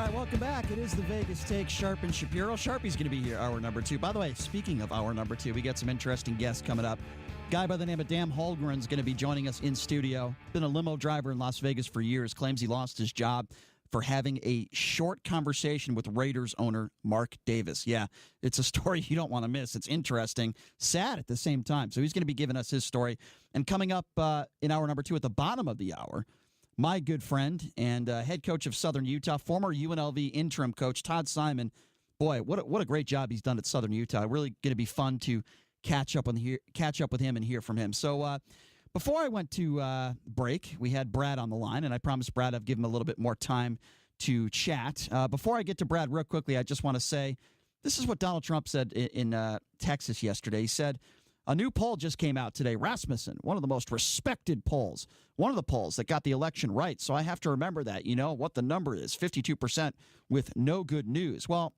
right, welcome back. It is the Vegas Take, Sharp and Shapiro. Sharpie's going to be here hour number 2. By the way, speaking of hour number 2, we got some interesting guests coming up. Guy by the name of Dan Holmgren's going to be joining us in studio. Been a limo driver in Las Vegas for years. Claims he lost his job for having a short conversation with Raiders owner Mark Davis. Yeah, it's a story you don't want to miss. It's interesting, sad at the same time. So he's going to be giving us his story. And coming up in hour number 2 at the bottom of the hour, my good friend and head coach of Southern Utah, former UNLV interim coach Todd Simon. Boy, what a great job he's done at Southern Utah. Really going to be fun to catch up with him and hear from him. So before I went to break, we had Brad on the line, and I promised Brad I'd give him a little bit more time to chat. Before I get to Brad real quickly, I just want to say this is what Donald Trump said in Texas yesterday. He said, a new poll just came out today. Rasmussen, one of the most respected polls, one of the polls that got the election right. So I have to remember that, what the number is, 52% with no good news. Well,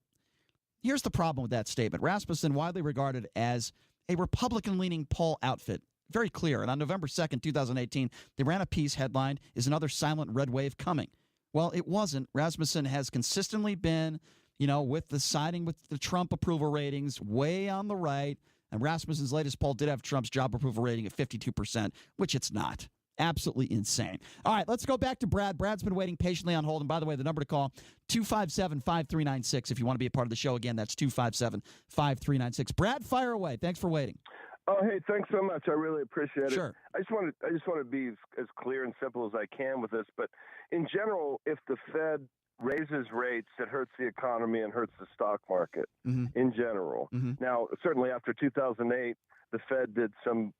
here's the problem with that statement. Rasmussen, widely regarded as a Republican-leaning poll outfit. Very clear. And on November 2nd, 2018, they ran a piece headlined, "Is Another Silent Red Wave Coming?" Well, it wasn't. Rasmussen has consistently been, with the siding with the Trump approval ratings way on the right. And Rasmussen's latest poll did have Trump's job approval rating at 52%, which it's not. Absolutely insane. All right, let's go back to Brad. Brad's been waiting patiently on hold. And by the way, the number to call, 257-5396. If you want to be a part of the show, again, that's 257-5396. Brad, fire away. Thanks for waiting. Oh, hey, thanks so much. I really appreciate it. Sure. I just want to be as clear and simple as I can with this. But in general, if the Fed raises rates, it hurts the economy and hurts the stock market in general. Now, certainly after 2008, the Fed did some,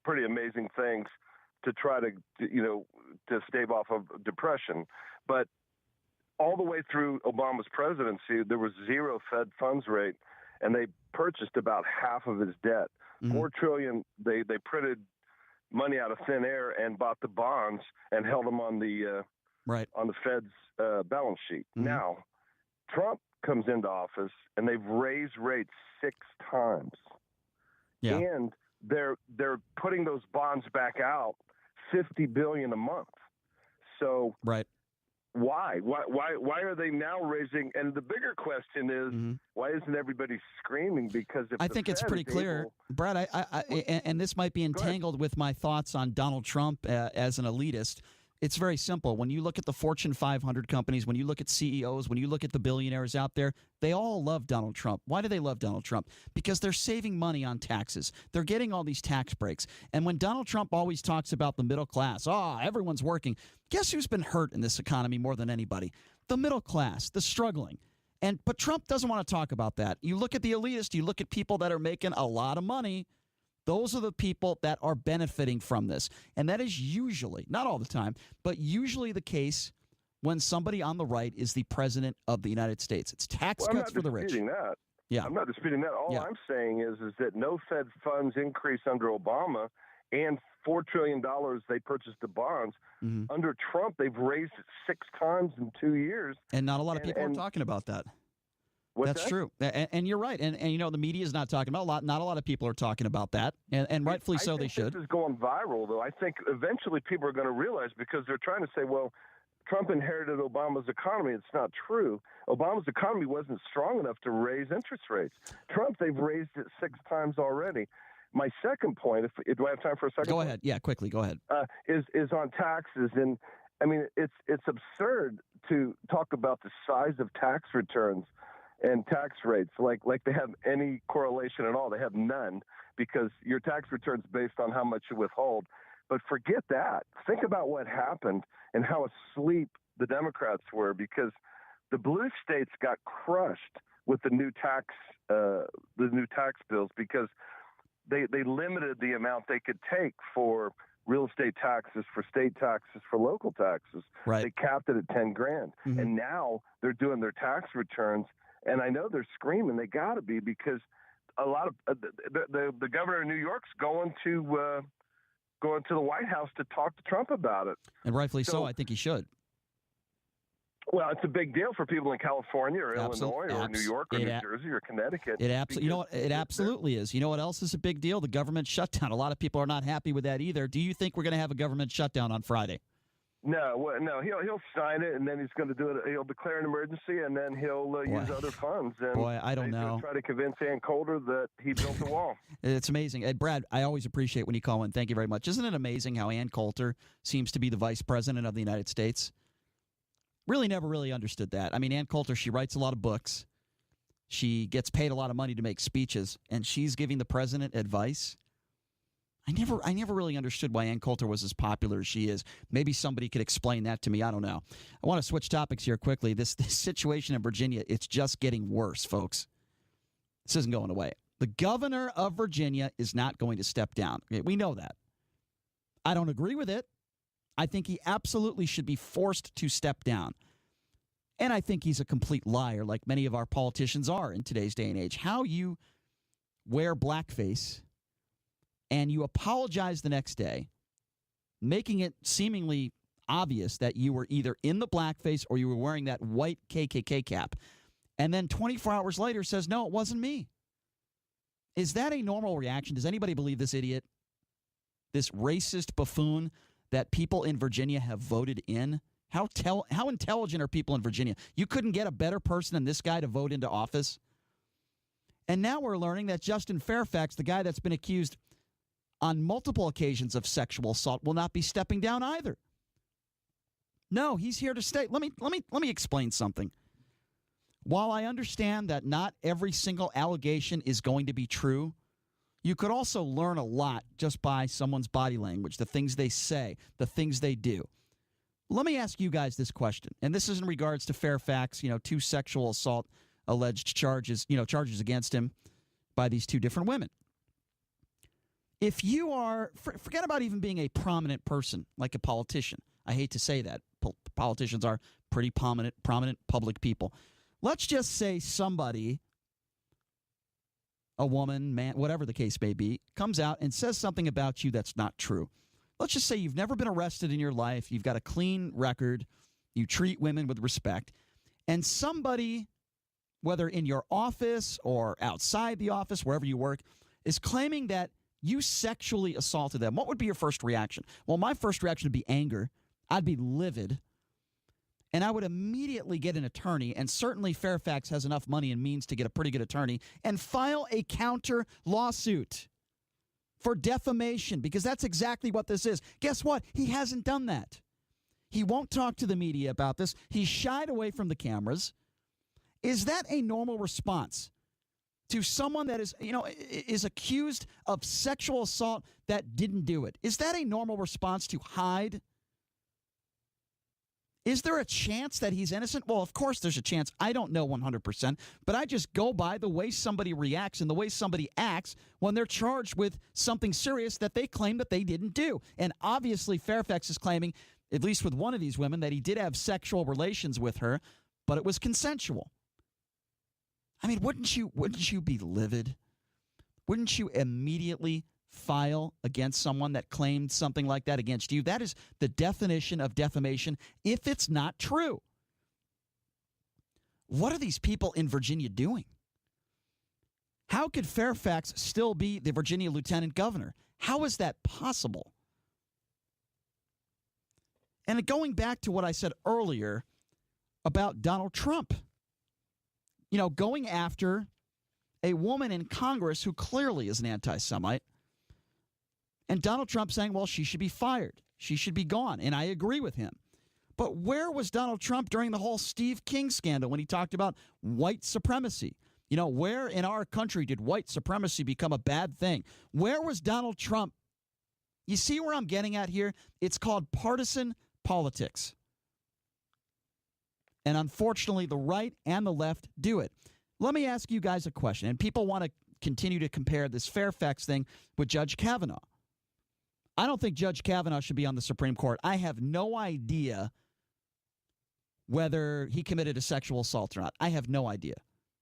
pretty amazing things to try to stave off of depression. But all the way through Obama's presidency, there was zero Fed funds rate, and they purchased about half of his debt. $4 trillion, they printed money out of thin air and bought the bonds and held them on the on the Fed's balance sheet. Now, Trump comes into office, and they've raised rates 6 times. Yeah. And they're putting those bonds back out, $50 billion a month. So why are they now raising? And the bigger question is, why isn't everybody screaming? Because if I think it's pretty clear, Brad. And this might be entangled with my thoughts on Donald Trump as an elitist. It's very simple. When you look at the Fortune 500 companies, when you look at CEOs, when you look at the billionaires out there, they all love Donald Trump. Why do they love Donald Trump? Because they're saving money on taxes. They're getting all these tax breaks. And when Donald Trump always talks about the middle class, everyone's working, guess who's been hurt in this economy more than anybody? The middle class, the struggling. But Trump doesn't want to talk about that. You look at the elitist, you look at people that are making a lot of money. Those are the people that are benefiting from this. And that is usually, not all the time, but usually the case when somebody on the right is the president of the United States. It's tax cuts for the rich. I'm not disputing that. All I'm saying is that no Fed funds increase under Obama, and $4 trillion they purchased the bonds. Under Trump, they've raised it 6 times in 2 years. And not a lot of people are talking about that. That's true. And you're right. And the media is not talking about not a lot of people are talking about that. And rightfully so, they should. This is going viral, though. I think eventually people are going to realize, because they're trying to say, well, Trump inherited Obama's economy. It's not true. Obama's economy wasn't strong enough to raise interest rates. Trump, they've raised it 6 times already. My second point, do I have time for a second? Go ahead. Yeah, quickly. Go ahead. Is on taxes. And I mean, it's absurd to talk about the size of tax returns and tax rates like they have any correlation at all. They have none, because your tax return's based on how much you withhold. But forget that. Think about what happened and how asleep the Democrats were, because the blue states got crushed with the new tax bills, because they limited the amount they could take for real estate taxes, for state taxes, for local taxes. Right. They capped it at $10,000, and now they're doing their tax returns. And I know they're screaming. They got to be, because a lot of the governor of New York's going to the White House to talk to Trump about it. And rightfully so. I think he should. Well, it's a big deal for people in California or Illinois or New York or New Jersey or Connecticut. It absolutely is. You know what else is a big deal? The government shutdown. A lot of people are not happy with that either. Do you think we're going to have a government shutdown on Friday? No. He'll sign it, and then he's going to do it. He'll declare an emergency, and then he'll use other funds. And I don't know. He'll try to convince Ann Coulter that he built the wall. It's amazing. Brad, I always appreciate when you call in. Thank you very much. Isn't it amazing how Ann Coulter seems to be the vice president of the United States? Really never really understood that. I mean, Ann Coulter, she writes a lot of books. She gets paid a lot of money to make speeches, and she's giving the president advice. I never really understood why Ann Coulter was as popular as she is. Maybe somebody could explain that to me. I don't know. I want to switch topics here quickly. This situation in Virginia, it's just getting worse, folks. This isn't going away. The governor of Virginia is not going to step down. Okay, we know that. I don't agree with it. I think he absolutely should be forced to step down. And I think he's a complete liar, like many of our politicians are in today's day and age. How you wear blackface and you apologize the next day, making it seemingly obvious that you were either in the blackface or you were wearing that white KKK cap, and then 24 hours later says, no, it wasn't me. Is that a normal reaction? Does anybody believe this idiot, this racist buffoon that people in Virginia have voted in? How intelligent are people in Virginia? You couldn't get a better person than this guy to vote into office? And now we're learning that Justin Fairfax, the guy that's been accused on multiple occasions of sexual assault, will not be stepping down either. No, he's here to stay. Let me explain something. While I understand that not every single allegation is going to be true, you could also learn a lot just by someone's body language, the things they say, the things they do. Let me ask you guys this question, and this is in regards to Fairfax, 2 sexual assault alleged charges, charges against him by these 2 different women. If you are, forget about even being a prominent person, like a politician. I hate to say that. Politicians are pretty prominent public people. Let's just say somebody, a woman, man, whatever the case may be, comes out and says something about you that's not true. Let's just say you've never been arrested in your life. You've got a clean record. You treat women with respect. And somebody, whether in your office or outside the office, wherever you work, is claiming that you sexually assaulted them. What would be your first reaction? Well, my first reaction would be anger. I'd be livid. And I would immediately get an attorney, and certainly Fairfax has enough money and means to get a pretty good attorney, and file a counter lawsuit for defamation, because that's exactly what this is. Guess what? He hasn't done that. He won't talk to the media about this. He shied away from the cameras. Is that a normal response to someone that is accused of sexual assault that didn't do it? Is that a normal response to hide? Is there a chance that he's innocent? Well, of course there's a chance. I don't know 100%, but I just go by the way somebody reacts and the way somebody acts when they're charged with something serious that they claim that they didn't do. And obviously Fairfax is claiming, at least with one of these women, that he did have sexual relations with her, but it was consensual. I mean, wouldn't you be livid? Wouldn't you immediately file against someone that claimed something like that against you? That is the definition of defamation if it's not true. What are these people in Virginia doing? How could Fairfax still be the Virginia lieutenant governor? How is that possible? And going back to what I said earlier about Donald Trump, going after a woman in Congress who clearly is an anti-Semite, and Donald Trump saying, well, she should be fired. She should be gone. And I agree with him. But where was Donald Trump during the whole Steve King scandal when he talked about white supremacy? Where in our country did white supremacy become a bad thing? Where was Donald Trump? You see where I'm getting at here? It's called partisan politics. And unfortunately, the right and the left do it. Let me ask you guys a question. And people want to continue to compare this Fairfax thing with Judge Kavanaugh. I don't think Judge Kavanaugh should be on the Supreme Court. I have no idea whether he committed a sexual assault or not. I have no idea.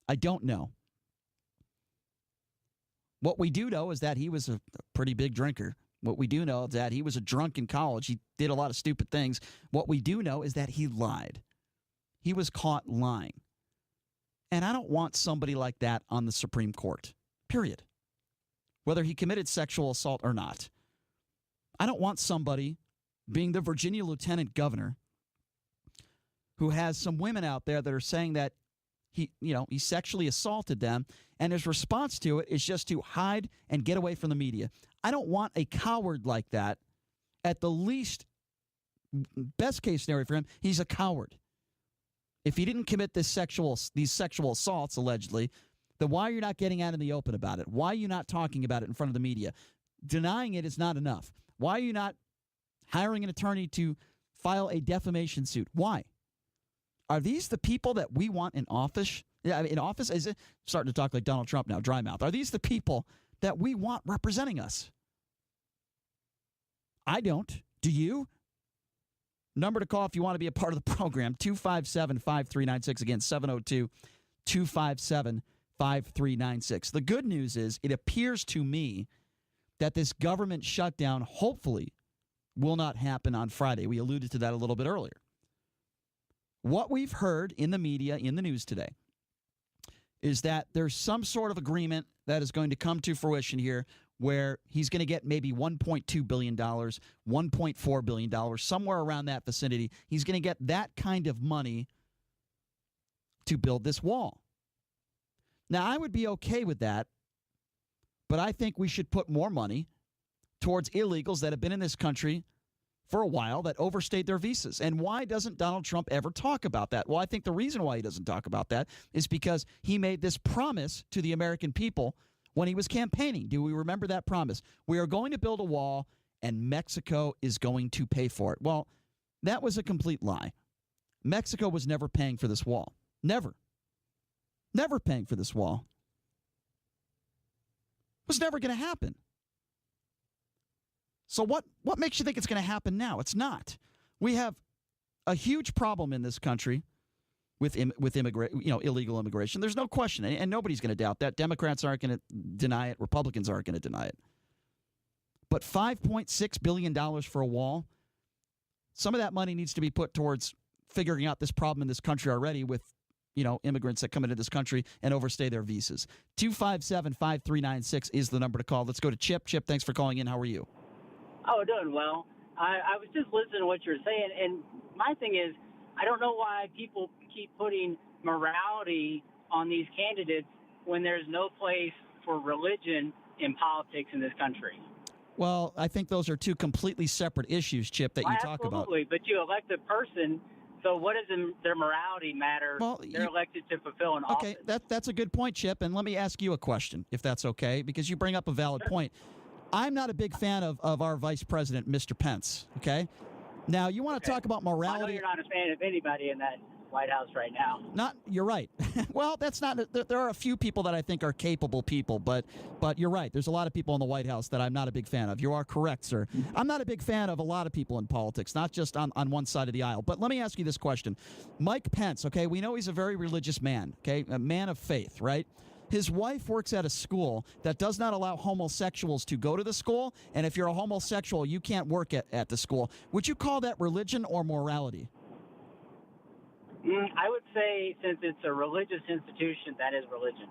I don't know. What we do know is that he was a pretty big drinker. What we do know is that he was a drunk in college. He did a lot of stupid things. What we do know is that he lied. He was caught lying. And I don't want somebody like that on the Supreme Court, period. Whether he committed sexual assault or not. I don't want somebody being the Virginia lieutenant governor, who has some women out there that are saying that he sexually assaulted them, and his response to it is just to hide and get away from the media. I don't want a coward like that. At the least, best case scenario for him, he's a coward. If he didn't commit these sexual assaults, allegedly, then why are you not getting out in the open about it? Why are you not talking about it in front of the media? Denying it is not enough. Why are you not hiring an attorney to file a defamation suit? Why? Are these the people that we want in office? Yeah, in office? Is it starting to talk like Donald Trump now, dry mouth? Are these the people that we want representing us? I don't. Do you? Number to call if you want to be a part of the program, 257-5396. Again, 702-257-5396. The good news is it appears to me that this government shutdown hopefully will not happen on Friday. We alluded to that a little bit earlier. What we've heard in the media, in the news today, is that there's some sort of agreement that is going to come to fruition here where he's going to get maybe $1.2 billion, $1.4 billion, somewhere around that vicinity. He's going to get that kind of money to build this wall. Now, I would be okay with that, but I think we should put more money towards illegals that have been in this country for a while that overstayed their visas. And why doesn't Donald Trump ever talk about that? Well, I think the reason why he doesn't talk about that is because he made this promise to the American people when he was campaigning. Do we remember that promise? We are going to build a wall, and Mexico is going to pay for it. Well, that was a complete lie. Mexico was never paying for this wall. Never. Never paying for this wall. It was never going to happen. So what makes you think it's going to happen now? It's not. We have a huge problem in this country with illegal immigration. There's no question, and nobody's going to doubt that. Democrats aren't going to deny it. Republicans aren't going to deny it. But $5.6 billion for a wall, some of that money needs to be put towards figuring out this problem in this country already with, immigrants that come into this country and overstay their visas. 257-5396 is the number to call. Let's go to Chip. Chip, thanks for calling in. How are you? Oh, doing well. I was just listening to what you're saying, and my thing is, I don't know why people keep putting morality on these candidates when there's no place for religion in politics in this country. Well, I think those are two completely separate issues, Chip, that you talk about. Absolutely, but you elect a person, so what does their morality matter? Well, they're elected to fulfill an office. Okay, that's a good point, Chip, and let me ask you a question, if that's okay, because you bring up a valid point. I'm not a big fan of our vice president, Mr. Pence, okay? Now, you want to talk about morality. I know you're not a fan of anybody in that White House right now. You're right. Well, that's not. There are a few people that I think are capable people, but you're right. There's a lot of people in the White House that I'm not a big fan of. You are correct, sir. I'm not a big fan of a lot of people in politics, not just on one side of the aisle. But let me ask you this question. Mike Pence, okay, we know he's a very religious man, okay, a man of faith, right? His wife works at a school that does not allow homosexuals to go to the school, and if you're a homosexual, you can't work at the school. Would you call that religion or morality? I would say since it's a religious institution, that is religion.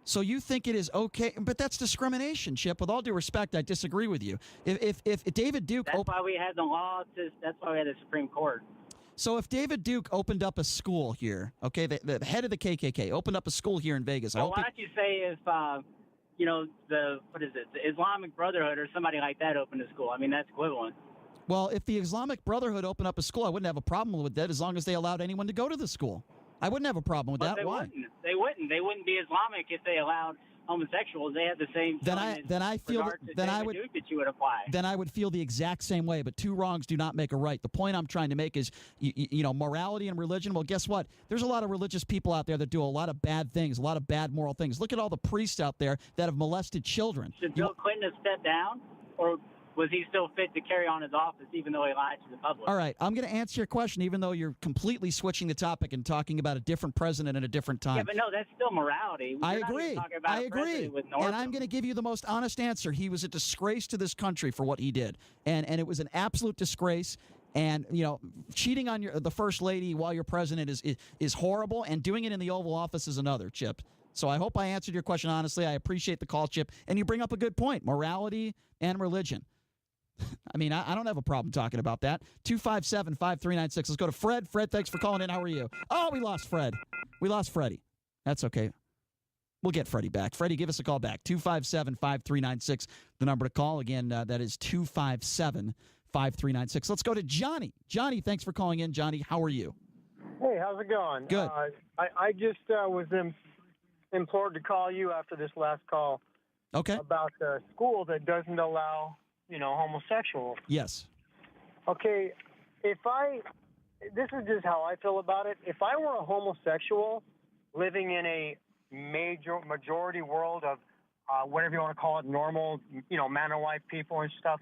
So you think it is okay, but that's discrimination, Chip. With all due respect, I disagree with you. If David Duke... That's why we had the law, that's why we had the Supreme Court. So if David Duke opened up a school here, okay, the head of the KKK opened up a school here in Vegas. Well, why don't you say if, the Islamic Brotherhood or somebody like that opened a school? I mean, that's equivalent. Well, if the Islamic Brotherhood opened up a school, I wouldn't have a problem with that as long as they allowed anyone to go to the school. I wouldn't have a problem with that. Why? They wouldn't. They wouldn't be Islamic if they allowed homosexuals. They have the same. Then I feel I would feel the exact same way. But two wrongs do not make a right. The point I'm trying to make is, morality and religion. Well, guess what? There's a lot of religious people out there that do a lot of bad things, a lot of bad moral things. Look at all the priests out there that have molested children. Should Bill Clinton have stepped down, or was he still fit to carry on his office even though he lied to the public? All right, I'm going to answer your question even though you're completely switching the topic and talking about a different president at a different time. Yeah, but no, that's still morality. I agree. And I'm going to give you the most honest answer. He was a disgrace to this country for what he did. And it was an absolute disgrace. And, cheating on the first lady while you're president is horrible, and doing it in the Oval Office is another, Chip. So I hope I answered your question honestly. I appreciate the call, Chip. And you bring up a good point, morality and religion. I mean, I don't have a problem talking about that. 257-5396. Let's go to Fred. Fred, thanks for calling in. How are you? Oh, we lost Fred. We lost Freddie. That's okay. We'll get Freddie back. Freddie, give us a call back. 257-5396, the number to call. Again, that is 257-5396. Let's go to Johnny. Johnny, thanks for calling in. Johnny, how are you? Hey, how's it going? Good. I just was implored to call you after this last call. Okay. About the school that doesn't allow, homosexuals. Yes. Okay, this is just how I feel about it. If I were a homosexual living in a majority world of whatever you want to call it, normal, man and wife people and stuff,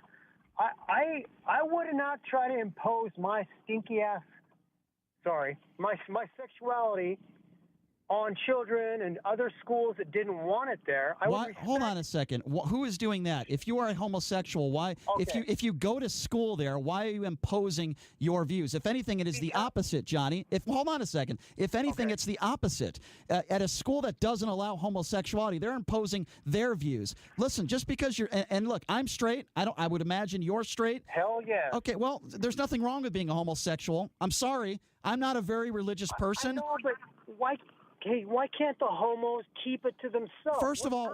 I would not try to impose my my sexuality on children and other schools that didn't want it there. Hold on a second. Who is doing that? If you are a homosexual, why? Okay. If you go to school there, why are you imposing your views? If anything, it is the opposite, Johnny. Hold on a second. If anything, it's the opposite. At a school that doesn't allow homosexuality, they're imposing their views. Listen, just because you're and look, I'm straight. I would imagine you're straight. Hell yeah. Okay, well, there's nothing wrong with being a homosexual. I'm sorry. I'm not a very religious person. I know, but why can't the homos keep it to themselves? First of all,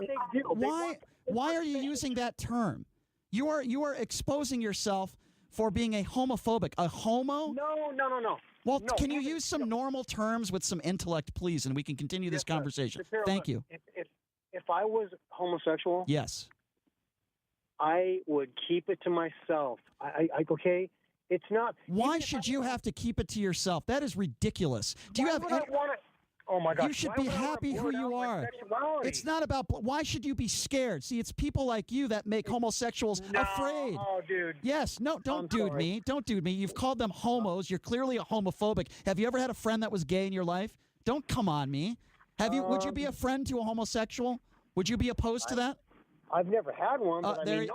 why are you using that term? You are exposing yourself for being a homophobic. A homo? No. Well, can you use some normal terms with some intellect, please, and we can continue this conversation. Thank you. If I was homosexual, yes, I would keep it to myself. Okay? It's not. Why should you have to keep it to yourself? That is ridiculous. Do you have? Oh my God! You should be happy who you are. It's not about. Why should you be scared? See, it's people like you that make homosexuals afraid. Oh, dude. Yes. No. Don't dude me. Don't dude me. You've called them homos. You're clearly a homophobic. Have you ever had a friend that was gay in your life? Don't come on me. Have you? Would you be a friend to a homosexual? Would you be opposed to that? I've never had one, but he was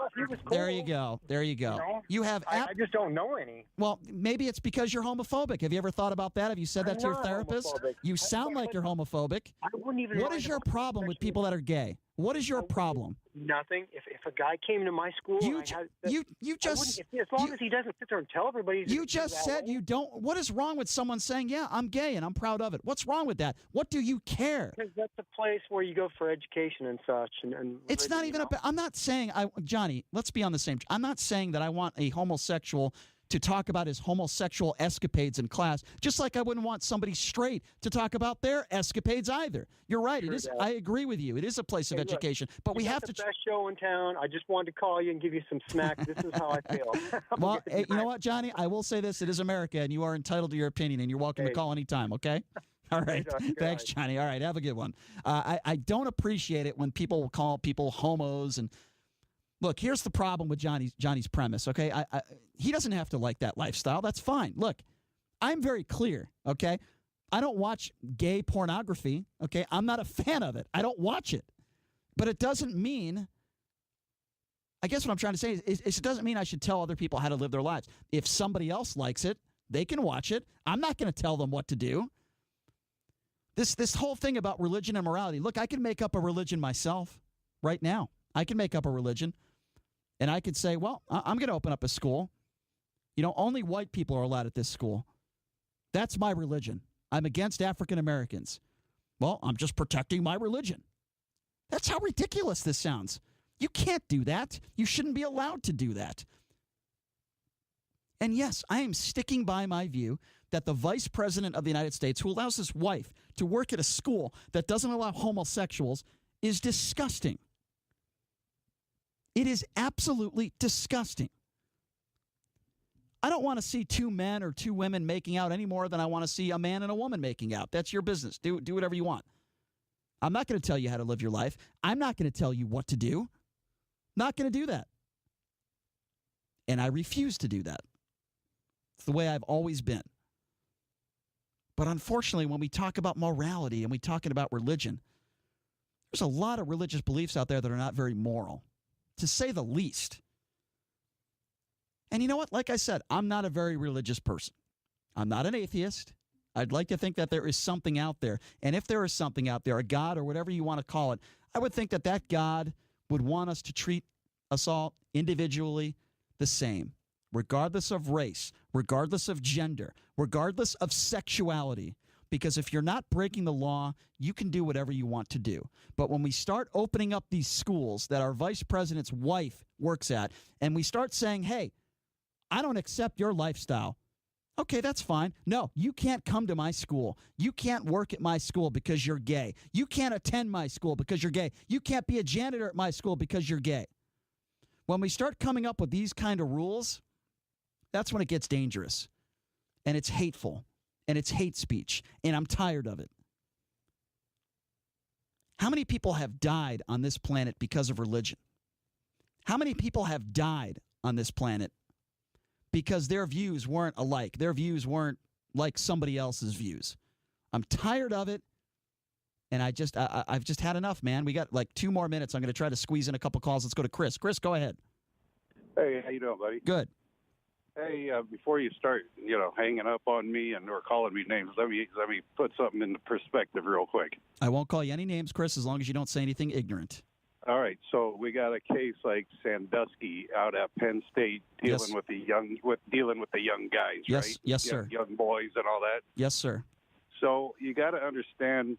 cool. There you go. There you go. You have. I just don't know any. Well, maybe it's because you're homophobic. Have you ever thought about that? Have you said that to your therapist? Homophobic. You sound like you're homophobic. I wouldn't even. What is your problem with people that are gay? What is your problem? Nothing. If a guy came to my school, you just as long as he doesn't sit there and tell everybody. You just said you don't. What is wrong with someone saying, "Yeah, I'm gay and I'm proud of it"? What's wrong with that? What do you care? Because that's a place where you go for education and such. And it's not even I'm not saying Johnny. Let's be on the same. I'm not saying that I want a homosexual to talk about his homosexual escapades in class, just like I wouldn't want somebody straight to talk about their escapades either. You're right. It is. I agree with you. It is a place of education, but we have to. The best show in town. I just wanted to call you and give you some snacks. This is how I feel. Well, hey, you know what, Johnny? I will say this: it is America, and you are entitled to your opinion, and you're welcome to call anytime. Okay. All right. Thanks, Johnny. All right. Have a good one. I don't appreciate it when people will call people homos and. Look, here's the problem with Johnny's premise, okay? He doesn't have to like that lifestyle. That's fine. Look, I'm very clear, okay? I don't watch gay pornography, okay? I'm not a fan of it. I don't watch it. But it doesn't mean, I guess what I'm trying to say is it doesn't mean I should tell other people how to live their lives. If somebody else likes it, they can watch it. I'm not going to tell them what to do. This whole thing about religion and morality, look, I can make up a religion myself right now. I can make up a religion. And I could say, well, I'm going to open up a school. Only white people are allowed at this school. That's my religion. I'm against African Americans. Well, I'm just protecting my religion. That's how ridiculous this sounds. You can't do that. You shouldn't be allowed to do that. And yes, I am sticking by my view that the vice president of the United States, who allows his wife to work at a school that doesn't allow homosexuals, is disgusting. It is absolutely disgusting. I don't want to see two men or two women making out any more than I want to see a man and a woman making out. That's your business. Do whatever you want. I'm not going to tell you how to live your life. I'm not going to tell you what to do. Not going to do that. And I refuse to do that. It's the way I've always been. But unfortunately, when we talk about morality and we talking about religion, there's a lot of religious beliefs out there that are not very moral, to say the least. And you know what? Like I said, I'm not a very religious person. I'm not an atheist. I'd like to think that there is something out there. And if there is something out there, a God or whatever you want to call it, I would think that God would want us to treat us all individually, the same, regardless of race, regardless of gender, regardless of sexuality. Because if you're not breaking the law, you can do whatever you want to do. But when we start opening up these schools that our vice president's wife works at, and we start saying, hey, I don't accept your lifestyle. Okay, that's fine. No, you can't come to my school. You can't work at my school because you're gay. You can't attend my school because you're gay. You can't be a janitor at my school because you're gay. When we start coming up with these kind of rules, that's when it gets dangerous. And it's hateful. And it's hate speech. And I'm tired of it. How many people have died on this planet because of religion? How many people have died on this planet because their views weren't alike? Their views weren't like somebody else's views. I'm tired of it. And I've just had enough, man. We got like 2 more minutes. I'm going to try to squeeze in a couple calls. Let's go to Chris. Chris, go ahead. Hey, how you doing, buddy? Good. Hey, before you start, hanging up on me or calling me names, let me put something into perspective real quick. I won't call you any names, Chris, as long as you don't say anything ignorant. All right, so we got a case like Sandusky out at Penn State dealing with the young guys, yes, right? Yes, sir. Young boys and all that. Yes, sir. So you got to understand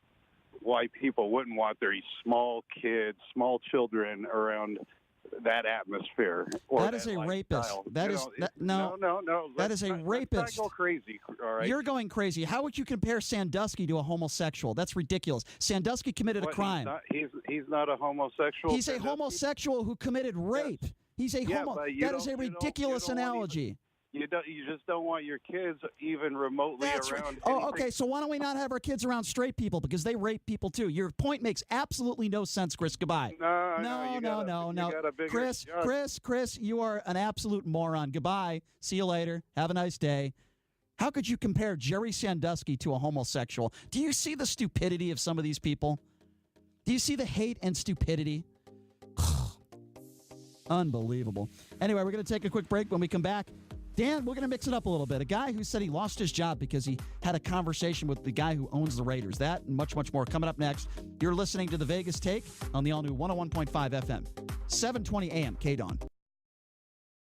why people wouldn't want their small kids, small children around that atmosphere. Or that is a rapist. That is no. That is a rapist. Let's not go crazy. All right. You're going crazy. How would you compare Sandusky to a homosexual? That's ridiculous. Sandusky committed a crime. He's not a homosexual. He's a homosexual who committed rape. Yes. He's a homo. That is a ridiculous analogy. You just don't want your kids even remotely around. Okay. So why don't we not have our kids around straight people because they rape people too? Your point makes absolutely no sense, Chris. Goodbye. No. Chris, you are an absolute moron. Goodbye. See you later. Have a nice day. How could you compare Jerry Sandusky to a homosexual? Do you see the stupidity of some of these people? Do you see the hate and stupidity? Unbelievable. Anyway, we're going to take a quick break. When we come back, Dan, we're going to mix it up a little bit. A guy who said he lost his job because he had a conversation with the guy who owns the Raiders. That and much, much more coming up next. You're listening to The Vegas Take on the all-new 101.5 FM, 720 AM KDWN.